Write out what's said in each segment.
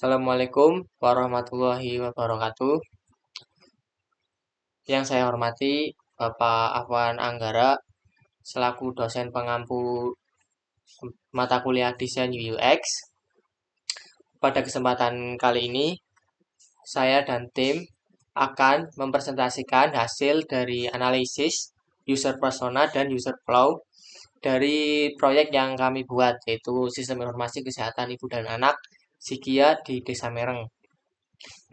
Assalamualaikum warahmatullahi wabarakatuh. Yang saya hormati Bapak Afwan Anggara selaku dosen pengampu mata kuliah Desain UX. Pada kesempatan kali ini, saya dan tim akan mempresentasikan hasil dari analisis user persona dan user flow dari proyek yang kami buat, yaitu Sistem Informasi Kesehatan Ibu dan Anak Sikia di Desa Mereng.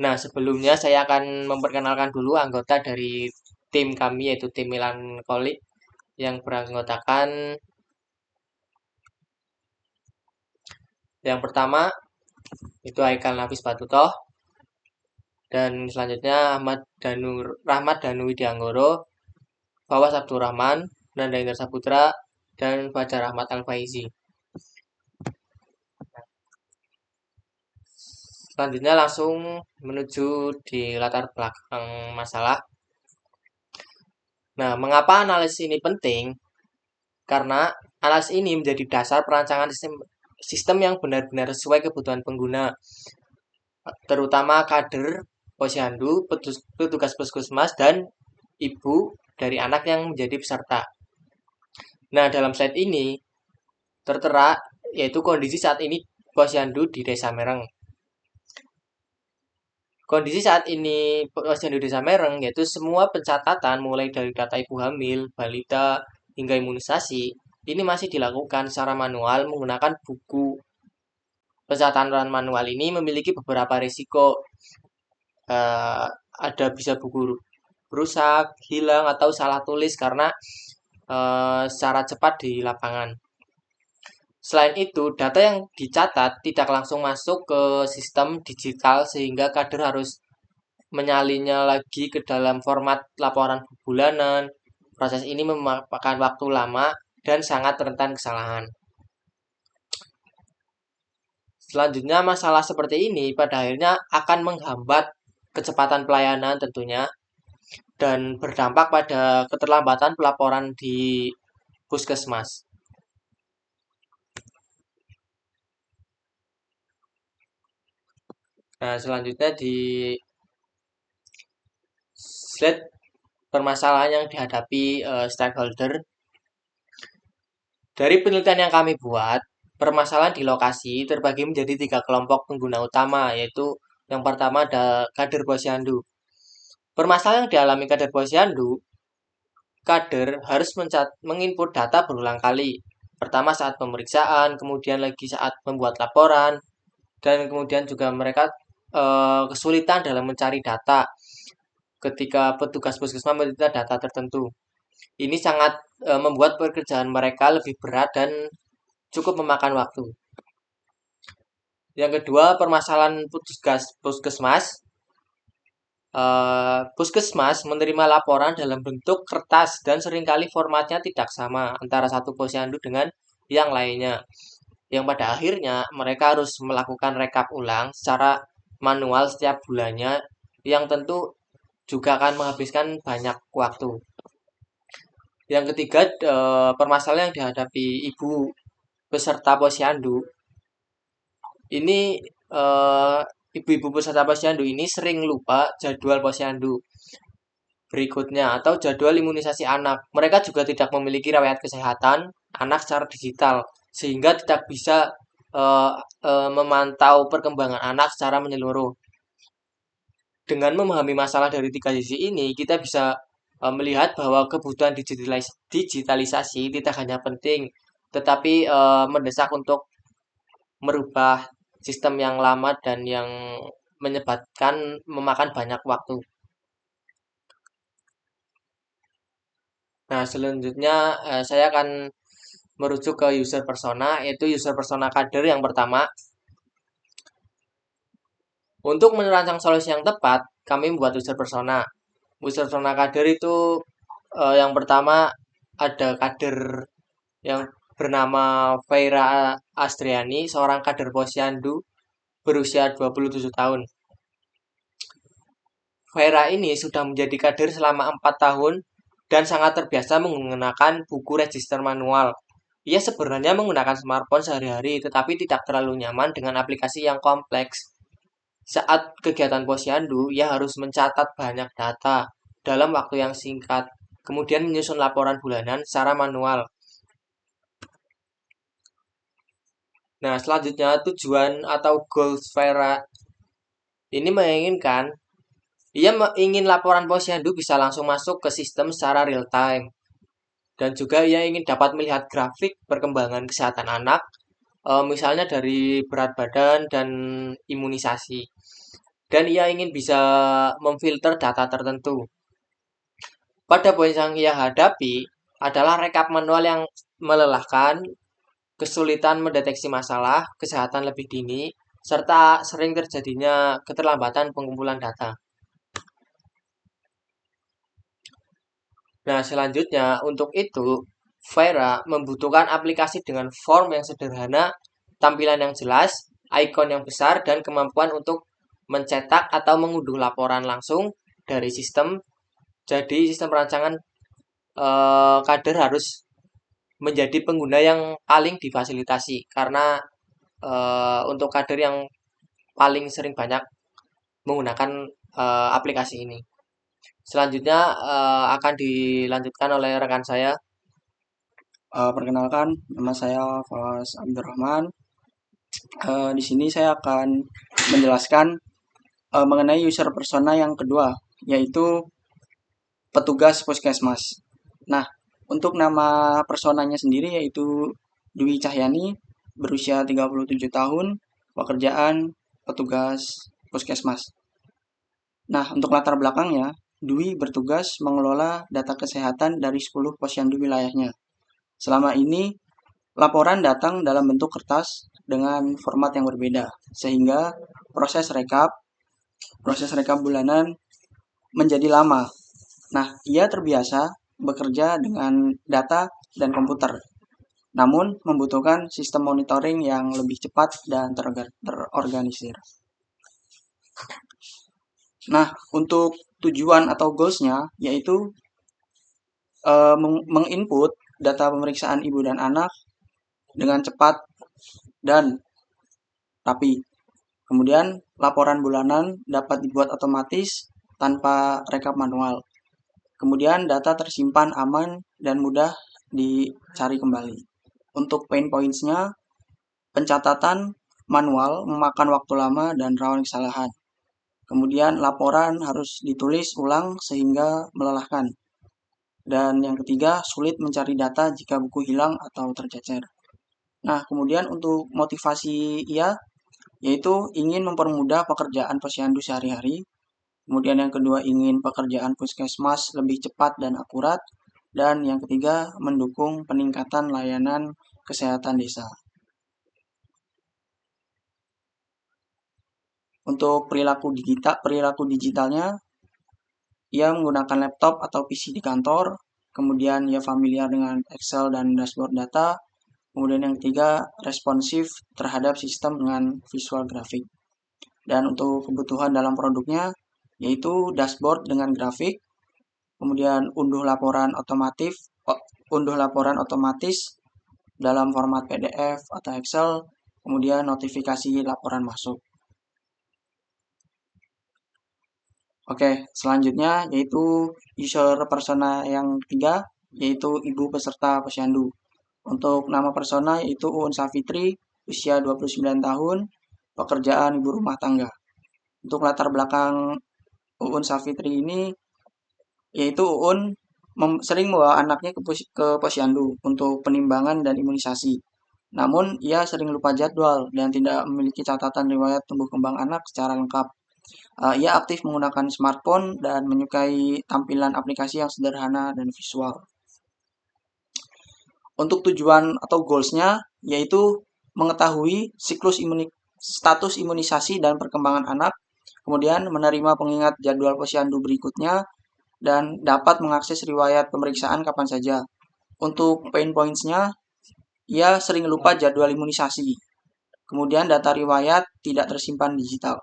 Nah, sebelumnya saya akan memperkenalkan dulu anggota dari tim kami, yaitu tim Melankolik yang beranggotakan yang pertama itu Haikal Nafis Batutoh, dan selanjutnya Rahmat Danu Widianggoro, Fawas Abdurrahman, Nanda Indra Saputra, dan Fajar Ahmad Al-Faizi. Selanjutnya langsung menuju di latar belakang masalah. Nah, mengapa analisis ini penting? Karena analisis ini menjadi dasar perancangan sistem yang benar-benar sesuai kebutuhan pengguna, terutama kader, posyandu, petugas puskesmas, dan ibu dari anak yang menjadi peserta. Nah, dalam slide ini tertera yaitu kondisi saat ini posyandu di Desa Mereng. Kondisi saat ini posyandu Desa Mereng yaitu semua pencatatan mulai dari data ibu hamil, balita, hingga imunisasi ini masih dilakukan secara manual menggunakan buku. Pencatatan manual ini memiliki beberapa risiko. Ada bisa buku rusak, hilang, atau salah tulis karena secara cepat di lapangan. Selain itu, data yang dicatat tidak langsung masuk ke sistem digital sehingga kader harus menyalinnya lagi ke dalam format laporan bulanan. Proses ini memakan waktu lama dan sangat rentan kesalahan. Selanjutnya, masalah seperti ini pada akhirnya akan menghambat kecepatan pelayanan tentunya dan berdampak pada keterlambatan pelaporan di puskesmas. Nah, selanjutnya di slide permasalahan yang dihadapi stakeholder. Dari penelitian yang kami buat, permasalahan di lokasi terbagi menjadi 3 kelompok pengguna utama, yaitu yang pertama ada kader posyandu. Permasalahan yang dialami kader posyandu, kader harus menginput data berulang kali. Pertama saat pemeriksaan, kemudian lagi saat membuat laporan, dan kemudian juga mereka kesulitan dalam mencari data ketika petugas puskesmas meminta data tertentu. Ini sangat membuat pekerjaan mereka lebih berat dan cukup memakan waktu. Yang kedua, permasalahan puskesmas. Puskesmas menerima laporan dalam bentuk kertas dan seringkali formatnya tidak sama antara satu posyandu dengan yang lainnya. Yang pada akhirnya mereka harus melakukan rekap ulang secara manual setiap bulannya yang tentu juga akan menghabiskan banyak waktu. Yang ketiga, permasalahan yang dihadapi ibu peserta posyandu. Ini ibu-ibu peserta posyandu ini sering lupa jadwal posyandu berikutnya atau jadwal imunisasi anak. Mereka juga tidak memiliki riwayat kesehatan anak secara digital sehingga tidak bisa memantau perkembangan anak secara menyeluruh. Dengan memahami masalah dari 3 sisi ini, kita bisa melihat bahwa kebutuhan digitalisasi tidak hanya penting, tetapi mendesak untuk merubah sistem yang lama dan yang menyebabkan memakan banyak waktu. Nah, selanjutnya saya akan merujuk ke user persona, yaitu user persona kader yang pertama. Untuk merancang solusi yang tepat, kami membuat user persona. User persona kader itu yang pertama ada kader yang bernama Feira Astriani, seorang kader posyandu berusia 27 tahun. Feira ini sudah menjadi kader selama 4 tahun dan sangat terbiasa menggunakan buku register manual. Ia sebenarnya menggunakan smartphone sehari-hari, tetapi tidak terlalu nyaman dengan aplikasi yang kompleks. Saat kegiatan posyandu, ia harus mencatat banyak data dalam waktu yang singkat, kemudian menyusun laporan bulanan secara manual. Nah, selanjutnya tujuan atau goals Vera ini menginginkan, ia ingin laporan posyandu bisa langsung masuk ke sistem secara real time. Dan juga ia ingin dapat melihat grafik perkembangan kesehatan anak, misalnya dari berat badan dan imunisasi. Dan ia ingin bisa memfilter data tertentu. Pada poin yang ia hadapi adalah rekap manual yang melelahkan, kesulitan mendeteksi masalah kesehatan lebih dini, serta sering terjadinya keterlambatan pengumpulan data. Nah, selanjutnya untuk itu, Vera membutuhkan aplikasi dengan form yang sederhana, tampilan yang jelas, ikon yang besar, dan kemampuan untuk mencetak atau mengunduh laporan langsung dari sistem. Jadi sistem perancangan kader harus menjadi pengguna yang paling difasilitasi karena untuk kader yang paling sering banyak menggunakan aplikasi ini. Selanjutnya akan dilanjutkan oleh rekan saya. Perkenalkan, nama saya Fawas Abdurrahman. Di sini saya akan menjelaskan mengenai user persona yang kedua, yaitu petugas puskesmas. Nah, untuk nama personanya sendiri yaitu Dwi Cahyani, berusia 37 tahun, pekerjaan petugas puskesmas. Nah, untuk latar belakangnya, Dwi bertugas mengelola data kesehatan dari 10 posyandu wilayahnya. Selama ini, laporan datang dalam bentuk kertas dengan format yang berbeda, sehingga proses rekap bulanan menjadi lama. Nah, ia terbiasa bekerja dengan data dan komputer, namun membutuhkan sistem monitoring yang lebih cepat dan terorganisir. Nah, untuk tujuan atau goalsnya yaitu menginput data pemeriksaan ibu dan anak dengan cepat dan rapi. Kemudian laporan bulanan dapat dibuat otomatis tanpa rekap manual. Kemudian data tersimpan aman dan mudah dicari kembali. Untuk pain points-nya, pencatatan manual memakan waktu lama dan rawan kesalahan. Kemudian laporan harus ditulis ulang sehingga melelahkan. Dan yang ketiga, sulit mencari data jika buku hilang atau tercecer. Nah, kemudian untuk motivasi ia, yaitu ingin mempermudah pekerjaan posyandu sehari-hari. Kemudian yang kedua, ingin pekerjaan puskesmas lebih cepat dan akurat. Dan yang ketiga, mendukung peningkatan layanan kesehatan desa. Untuk perilaku digitalnya, ia menggunakan laptop atau PC di kantor. Kemudian ia familiar dengan Excel dan dashboard data. Kemudian yang ketiga, responsif terhadap sistem dengan visual grafik. Dan untuk kebutuhan dalam produknya, yaitu dashboard dengan grafik, kemudian unduh laporan otomatis dalam format PDF atau Excel, kemudian notifikasi laporan masuk. Oke, selanjutnya yaitu user persona yang ketiga, yaitu ibu peserta posyandu. Untuk nama persona yaitu Uun Safitri, usia 29 tahun, pekerjaan ibu rumah tangga. Untuk latar belakang Uun Safitri ini, yaitu Uun sering membawa anaknya ke posyandu untuk penimbangan dan imunisasi. Namun, ia sering lupa jadwal dan tidak memiliki catatan riwayat tumbuh kembang anak secara lengkap. Ia aktif menggunakan smartphone dan menyukai tampilan aplikasi yang sederhana dan visual. Untuk tujuan atau goals-nya yaitu mengetahui status imunisasi dan perkembangan anak, kemudian menerima pengingat jadwal posyandu berikutnya, dan dapat mengakses riwayat pemeriksaan kapan saja. Untuk pain points-nya, ia sering lupa jadwal imunisasi. Kemudian data riwayat tidak tersimpan digital.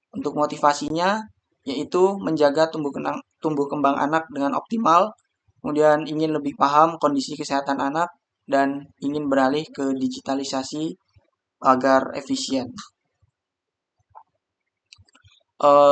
Untuk motivasinya, yaitu menjaga tumbuh kembang anak dengan optimal, kemudian ingin lebih paham kondisi kesehatan anak, dan ingin beralih ke digitalisasi agar efisien.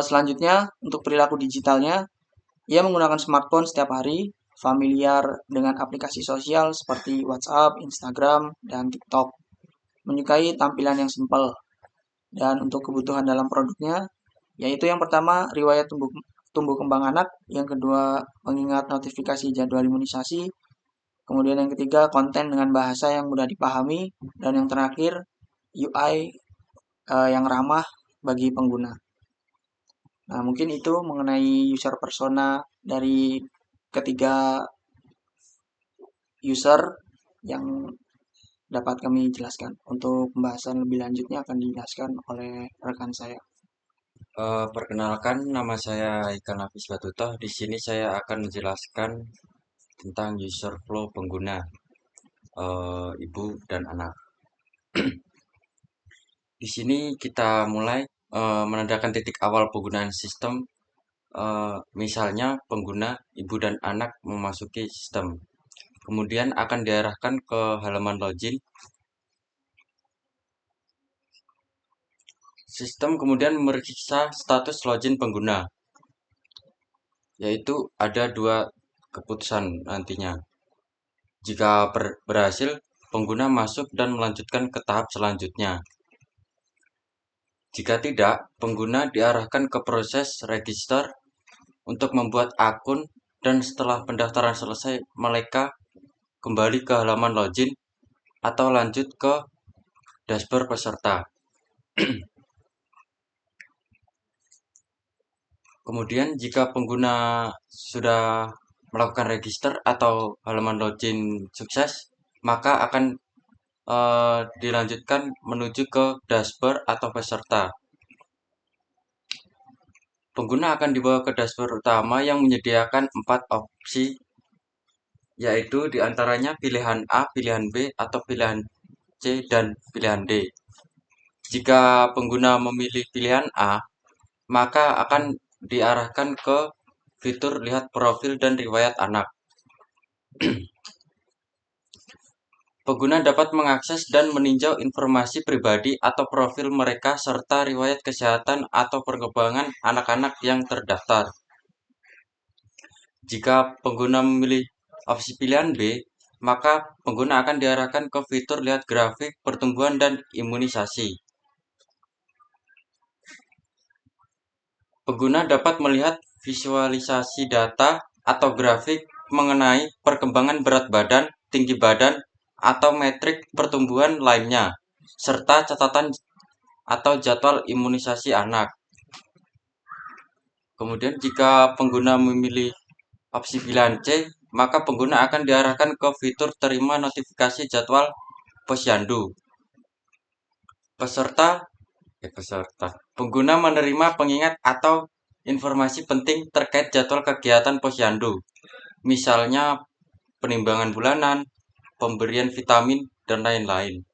Selanjutnya untuk perilaku digitalnya, ia menggunakan smartphone setiap hari, familiar dengan aplikasi sosial seperti WhatsApp, Instagram, dan TikTok. Menyukai tampilan yang simpel. Dan untuk kebutuhan dalam produknya, yaitu yang pertama riwayat tumbuh kembang anak, yang kedua pengingat notifikasi jadwal imunisasi, kemudian yang ketiga konten dengan bahasa yang mudah dipahami, dan yang terakhir UI yang ramah bagi pengguna. Nah, mungkin itu mengenai user persona dari ketiga user yang dapat kami jelaskan. Untuk pembahasan lebih lanjutnya akan dijelaskan oleh rekan saya. Perkenalkan, nama saya Ikan Hafiz Batutoh. Di sini saya akan menjelaskan tentang user flow pengguna ibu dan anak. Di sini kita mulai menandakan titik awal penggunaan sistem. Misalnya pengguna ibu dan anak memasuki sistem. Kemudian akan diarahkan ke halaman login. Sistem kemudian memeriksa status login pengguna, yaitu ada dua keputusan nantinya. Jika berhasil, pengguna masuk dan melanjutkan ke tahap selanjutnya. Jika tidak, pengguna diarahkan ke proses register untuk membuat akun, dan setelah pendaftaran selesai, mereka kembali ke halaman login atau lanjut ke dashboard peserta. Kemudian jika pengguna sudah melakukan register atau halaman login sukses, maka akan dilanjutkan menuju ke dashboard atau peserta. Pengguna akan dibawa ke dashboard utama yang menyediakan 4 opsi, yaitu diantaranya pilihan A, pilihan B, atau pilihan C, dan pilihan D. Jika pengguna memilih pilihan A, maka akan diarahkan ke fitur lihat profil dan riwayat anak. Pengguna dapat mengakses dan meninjau informasi pribadi atau profil mereka serta riwayat kesehatan atau perkembangan anak-anak yang terdaftar. Jika pengguna memilih opsi pilihan B, maka pengguna akan diarahkan ke fitur lihat grafik pertumbuhan dan imunisasi. Pengguna dapat melihat visualisasi data atau grafik mengenai perkembangan berat badan, tinggi badan, atau metrik pertumbuhan lainnya, serta catatan atau jadwal imunisasi anak. Kemudian jika pengguna memilih opsi pilihan C, maka pengguna akan diarahkan ke fitur terima notifikasi jadwal posyandu. Peserta. Pengguna menerima pengingat atau informasi penting terkait jadwal kegiatan posyandu. Misalnya penimbangan bulanan, pemberian vitamin, dan lain-lain.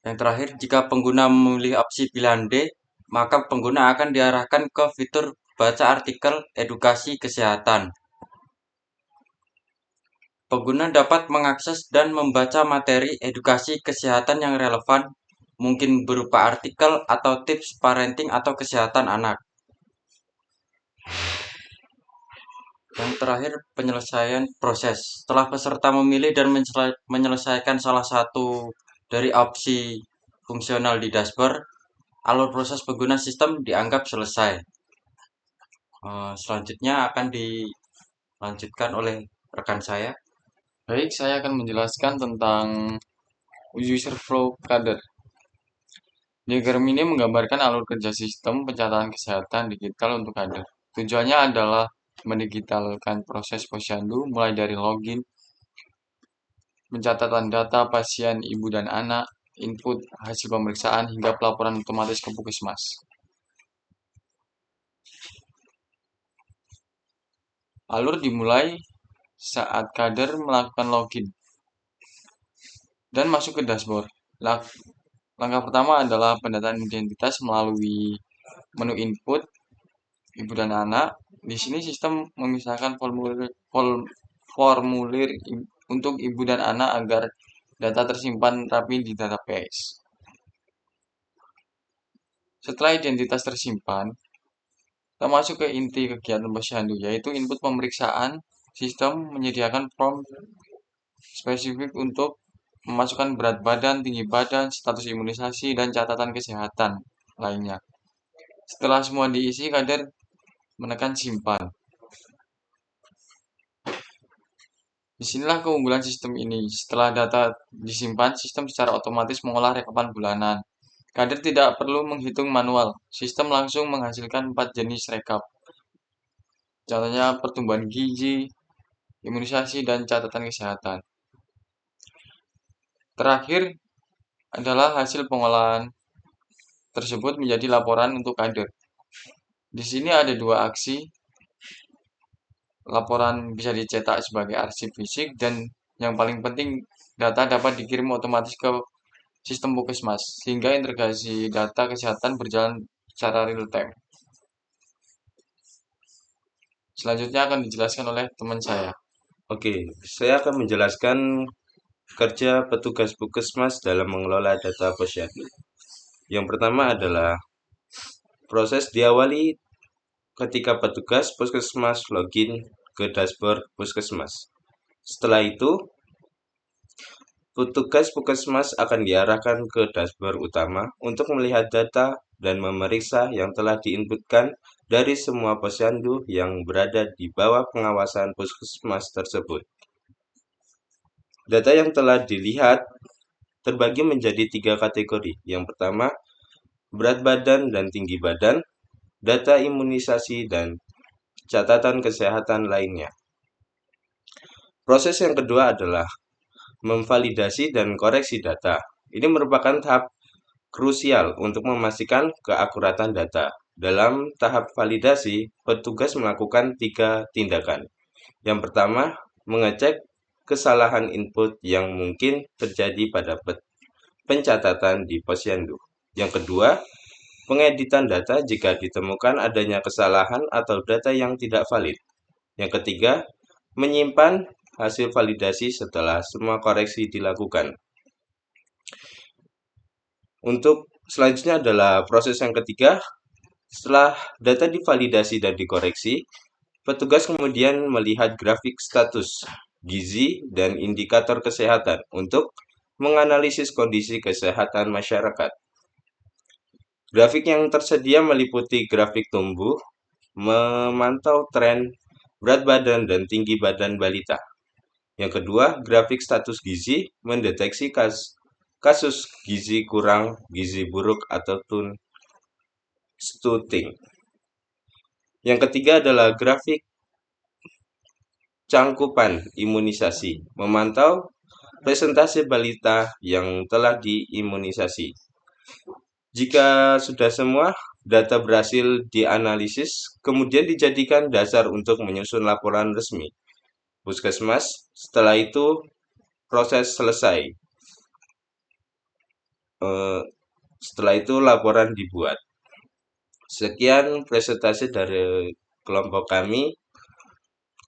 Yang terakhir, jika pengguna memilih opsi pilihan D, maka pengguna akan diarahkan ke fitur baca artikel edukasi kesehatan. Pengguna dapat mengakses dan membaca materi edukasi kesehatan yang relevan, mungkin berupa artikel atau tips parenting atau kesehatan anak. Yang terakhir, penyelesaian proses. Setelah peserta memilih dan menyelesaikan salah satu dari opsi fungsional di dashboard, alur proses pengguna sistem dianggap selesai. Selanjutnya akan dilanjutkan oleh rekan saya. Baik, saya akan menjelaskan tentang user flow kader. Diagram ini menggambarkan alur kerja sistem pencatatan kesehatan digital untuk kader. Tujuannya adalah mendigitalkan proses posyandu mulai dari login, pencatatan data pasien ibu dan anak, input hasil pemeriksaan, hingga pelaporan otomatis ke Puskesmas. Alur dimulai saat kader melakukan login dan masuk ke dashboard. Langkah pertama adalah pendataan identitas melalui menu input ibu dan anak. Di sini sistem memisahkan formulir untuk ibu dan anak agar data tersimpan rapi di database. Setelah identitas tersimpan, kita masuk ke inti kegiatan posyandu, yaitu input pemeriksaan. Sistem menyediakan form spesifik untuk memasukkan berat badan, tinggi badan, status imunisasi, dan catatan kesehatan lainnya. Setelah semua diisi, kader menekan simpan. Disinilah keunggulan sistem ini. Setelah data disimpan, sistem secara otomatis mengolah rekapan bulanan. Kader tidak perlu menghitung manual. Sistem langsung menghasilkan 4 jenis rekap. Contohnya pertumbuhan gizi, imunisasi, dan catatan kesehatan. Terakhir adalah hasil pengolahan tersebut menjadi laporan untuk kader. Di sini ada 2 aksi. Laporan bisa dicetak sebagai arsip fisik dan yang paling penting data dapat dikirim otomatis ke sistem Puskesmas sehingga integrasi data kesehatan berjalan secara real time. Selanjutnya akan dijelaskan oleh teman saya. Oke, saya akan menjelaskan kerja petugas Puskesmas dalam mengelola data posyandu. Yang pertama adalah proses diawali ketika petugas Puskesmas login ke dashboard Puskesmas. Setelah itu, petugas Puskesmas akan diarahkan ke dashboard utama untuk melihat data dan memeriksa yang telah diinputkan dari semua posyandu yang berada di bawah pengawasan Puskesmas tersebut. Data yang telah dilihat terbagi menjadi 3 kategori. Yang pertama, berat badan dan tinggi badan, data imunisasi, dan catatan kesehatan lainnya. Proses yang kedua adalah memvalidasi dan koreksi data. Ini merupakan tahap krusial untuk memastikan keakuratan data. Dalam tahap validasi, petugas melakukan 3 tindakan. Yang pertama, mengecek kesalahan input yang mungkin terjadi pada pencatatan di posyandu. Yang kedua, pengeditan data jika ditemukan adanya kesalahan atau data yang tidak valid. Yang ketiga, menyimpan hasil validasi setelah semua koreksi dilakukan. Untuk selanjutnya adalah proses yang ketiga. Setelah data divalidasi dan dikoreksi, petugas kemudian melihat grafik status gizi dan indikator kesehatan untuk menganalisis kondisi kesehatan masyarakat. Grafik yang tersedia meliputi grafik tumbuh, memantau tren berat badan dan tinggi badan balita. Yang kedua, grafik status gizi mendeteksi kasus gizi kurang, gizi buruk, atau stunting. Yang ketiga adalah grafik cangkupan imunisasi, memantau presentasi balita yang telah diimunisasi. Jika sudah semua data berhasil dianalisis, kemudian dijadikan dasar untuk menyusun laporan resmi Puskesmas. Setelah itu, proses selesai. Setelah itu, laporan dibuat. Sekian presentasi dari kelompok kami.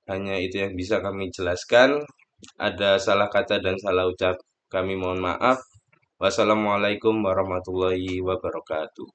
Hanya itu yang bisa kami jelaskan. Ada salah kata dan salah ucap, kami mohon maaf. Wassalamualaikum warahmatullahi wabarakatuh.